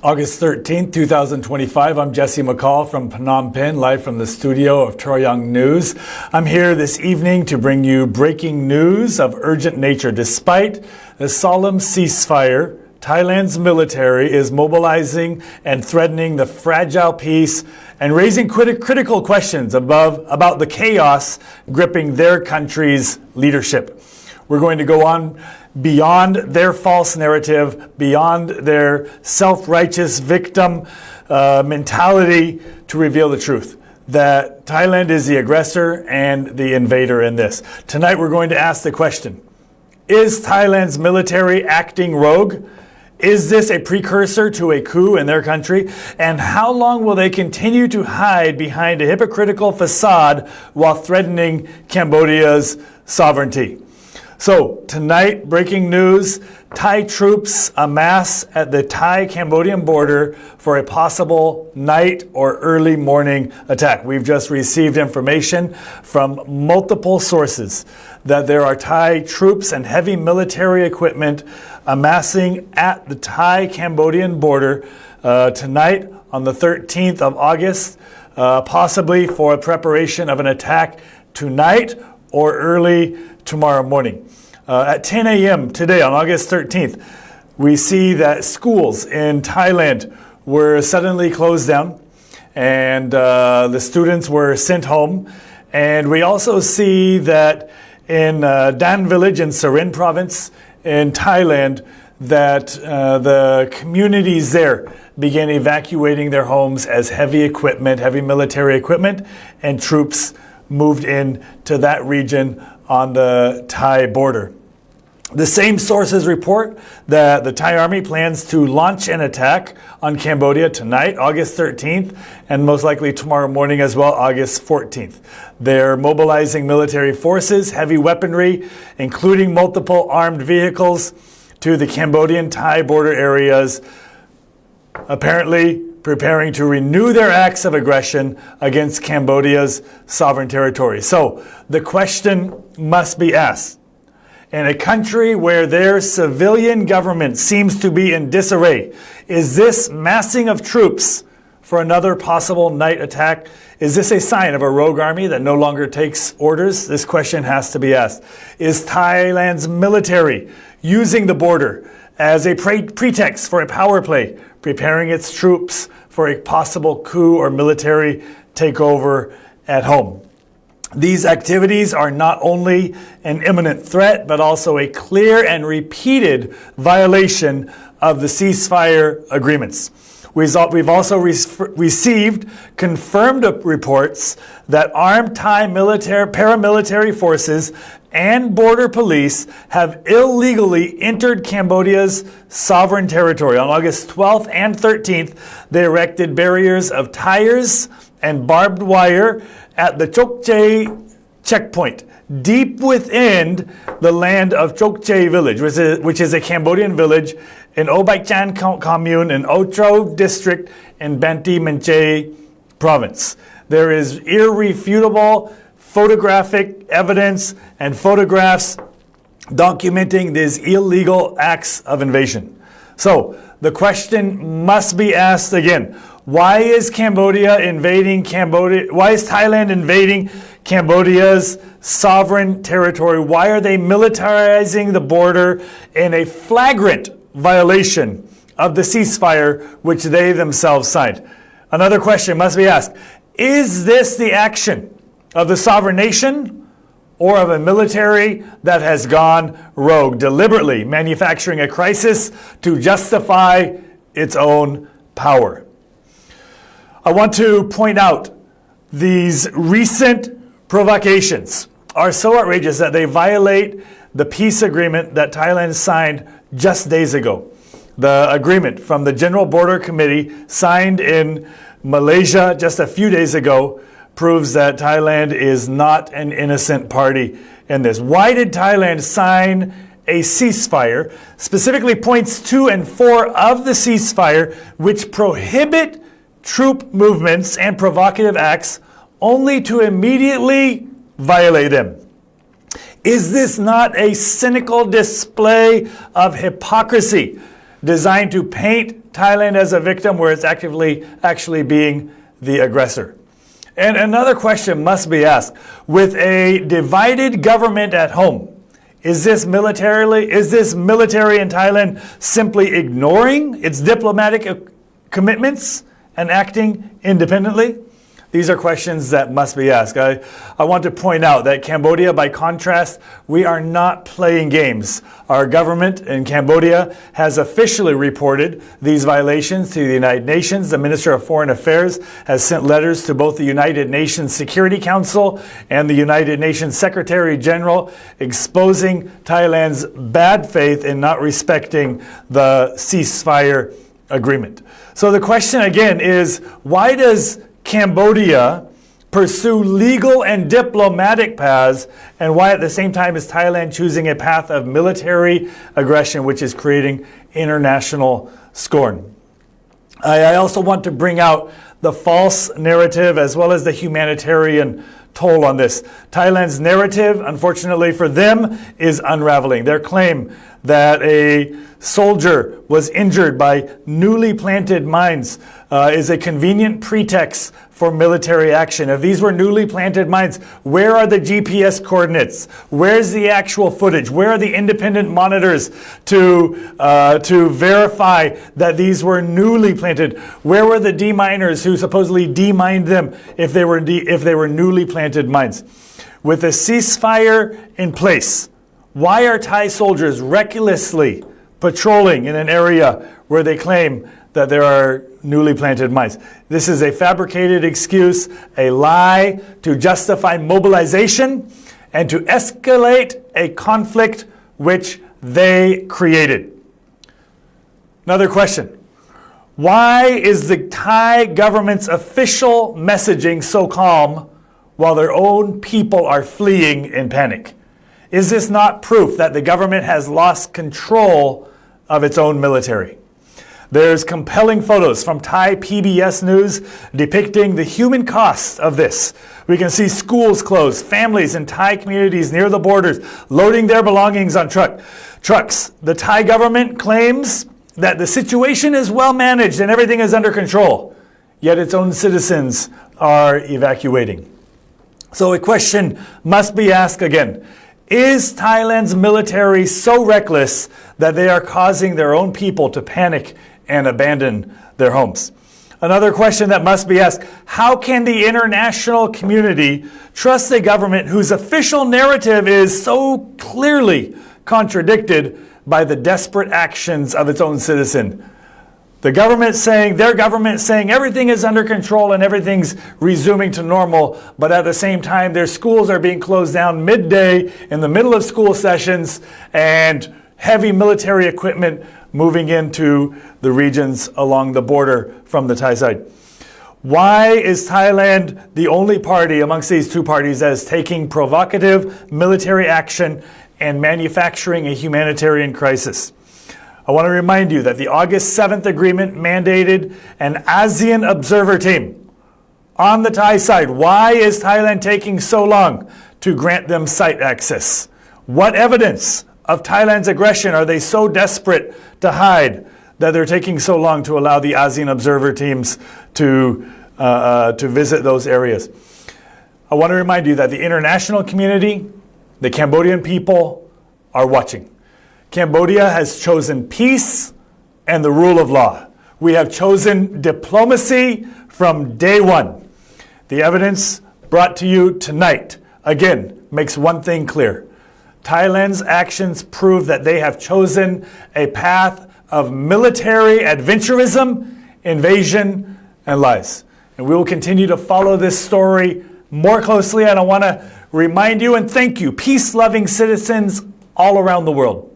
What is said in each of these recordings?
August 13th, 2025. I'm Jesse McCall from Phnom Penh, live from the studio of Troyang News. I'm here this evening to bring you breaking news of urgent nature. Despite the solemn ceasefire, Thailand's military is mobilizing and threatening the fragile peace and raising critical questions about the chaos gripping their country's leadership. We're going to go on beyond their false narrative, beyond their self-righteous victim mentality to reveal the truth, that Thailand is the aggressor and the invader in this. Tonight we're going to ask the question, is Thailand's military acting rogue? Is this a precursor to a coup in their country? And how long will they continue to hide behind a hypocritical facade while threatening Cambodia's sovereignty? So tonight, breaking news, Thai troops amass at the Thai-Cambodian border for a possible night or early morning attack. We've just received information from multiple sources that there are Thai troops and heavy military equipment amassing at the Thai-Cambodian border tonight on the 13th of August, possibly for a preparation of an attack tonight or early tomorrow morning. At 10 a.m. today on August 13th, we see that schools in Thailand were suddenly closed down and the students were sent home. And we also see that in Dan village in Sarin province in Thailand, that the communities there began evacuating their homes as heavy military equipment, and troops moved in to that region on the Thai border. The same sources report that the Thai army plans to launch an attack on Cambodia tonight, August 13th, and most likely tomorrow morning as well, August 14th. They're mobilizing military forces, heavy weaponry, including multiple armed vehicles, to the Cambodian-Thai border areas, apparently preparing to renew their acts of aggression against Cambodia's sovereign territory. So the question must be asked. In a country where their civilian government seems to be in disarray, is this massing of troops for another possible night attack, is this a sign of a rogue army that no longer takes orders? This question has to be asked. Is Thailand's military using the border as a pretext for a power play, preparing its troops for a possible coup or military takeover at home? These activities are not only an imminent threat, but also a clear and repeated violation of the ceasefire agreements. We've also received confirmed reports that armed Thai paramilitary forces and border police have illegally entered Cambodia's sovereign territory. On August 12th and 13th, they erected barriers of tires and barbed wire at the Chokche checkpoint, deep within the land of Chokche village, which is a Cambodian village in Obaichan commune in Otro district in Banti Menche province. There is irrefutable photographic evidence and photographs documenting these illegal acts of invasion. So the question must be asked again. Why is Thailand invading Cambodia's sovereign territory? Why are they militarizing the border in a flagrant violation of the ceasefire which they themselves signed? Another question must be asked. Is this the action of the sovereign nation or of a military that has gone rogue, deliberately manufacturing a crisis to justify its own power? I want to point out these recent provocations are so outrageous that they violate the peace agreement that Thailand signed just days ago. The agreement from the General Border Committee signed in Malaysia just a few days ago proves that Thailand is not an innocent party in this. Why did Thailand sign a ceasefire? Specifically points 2 and 4 of the ceasefire, which prohibit troop movements and provocative acts, only to immediately violate them. Is this not a cynical display of hypocrisy designed to paint Thailand as a victim where it's actually being the aggressor. And another question must be asked. With a divided government at home, is this military in Thailand simply ignoring its diplomatic commitments and acting independently? These are questions that must be asked. I want to point out that Cambodia, by contrast, we are not playing games. Our government in Cambodia has officially reported these violations to the United Nations. The Minister of Foreign Affairs has sent letters to both the United Nations Security Council and the United Nations Secretary General exposing Thailand's bad faith in not respecting the ceasefire agreement. So the question again is, why does Cambodia pursue legal and diplomatic paths, and why at the same time is Thailand choosing a path of military aggression, which is creating international scorn? I also want to bring out the false narrative as well as the humanitarian toll on this. Thailand's narrative, unfortunately for them, is unraveling. Their claim that a soldier was injured by newly planted mines is a convenient pretext for military action. If these were newly planted mines, where are the GPS coordinates? Where's the actual footage? Where are the independent monitors to verify that these were newly planted? Where were the deminers who supposedly demined them if they were newly planted mines? With a ceasefire in place, why are Thai soldiers recklessly patrolling in an area where they claim that there are newly planted mines? This is a fabricated excuse, a lie to justify mobilization and to escalate a conflict which they created. Another question. Why is the Thai government's official messaging so calm while their own people are fleeing in panic? Is this not proof that the government has lost control of its own military? There's compelling photos from Thai PBS News depicting the human cost of this. We can see schools closed, families in Thai communities near the borders loading their belongings on trucks. The Thai government claims that the situation is well managed and everything is under control, yet its own citizens are evacuating. So a question must be asked again. Is Thailand's military so reckless that they are causing their own people to panic and abandon their homes? Another question that must be asked, how can the international community trust a government whose official narrative is so clearly contradicted by the desperate actions of its own citizen? Their government saying everything is under control and everything's resuming to normal, but at the same time their schools are being closed down midday in the middle of school sessions and heavy military equipment moving into the regions along the border from the Thai side. Why is Thailand the only party amongst these two parties that is taking provocative military action and manufacturing a humanitarian crisis? I want to remind you that the August 7th agreement mandated an ASEAN observer team on the Thai side. Why is Thailand taking so long to grant them site access? What evidence of Thailand's aggression are they so desperate to hide that they're taking so long to allow the ASEAN observer teams to visit those areas? I want to remind you that the international community, the Cambodian people, are watching. Cambodia has chosen peace and the rule of law. We have chosen diplomacy from day one. The evidence brought to you tonight, again, makes one thing clear. Thailand's actions prove that they have chosen a path of military adventurism, invasion, and lies. And we will continue to follow this story more closely, and I want to remind you and thank you, peace-loving citizens all around the world.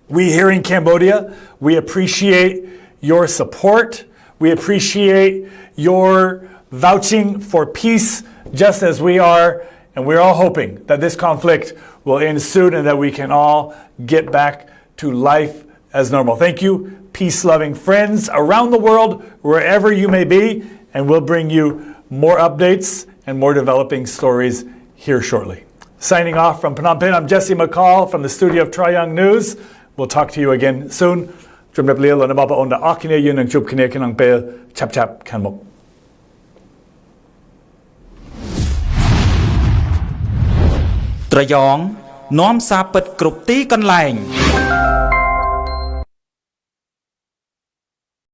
We here in Cambodia, we appreciate your support. We appreciate your vouching for peace just as we are. And we're all hoping that this conflict will end soon and that we can all get back to life as normal. Thank you, peace-loving friends around the world, wherever you may be. And we'll bring you more updates and more developing stories here shortly. Signing off from Phnom Penh, I'm Jesse McCall from the studio of Troy Young News. We'll talk to you again soon. จุ่มแบบเลี้ยวนะบอกว่าอนดาอักเนี่ยยืนหนึ่งจุบคเนขนังเปลชับขันมกตระยองน้อมซาเปิดกรุบตีกันแหลง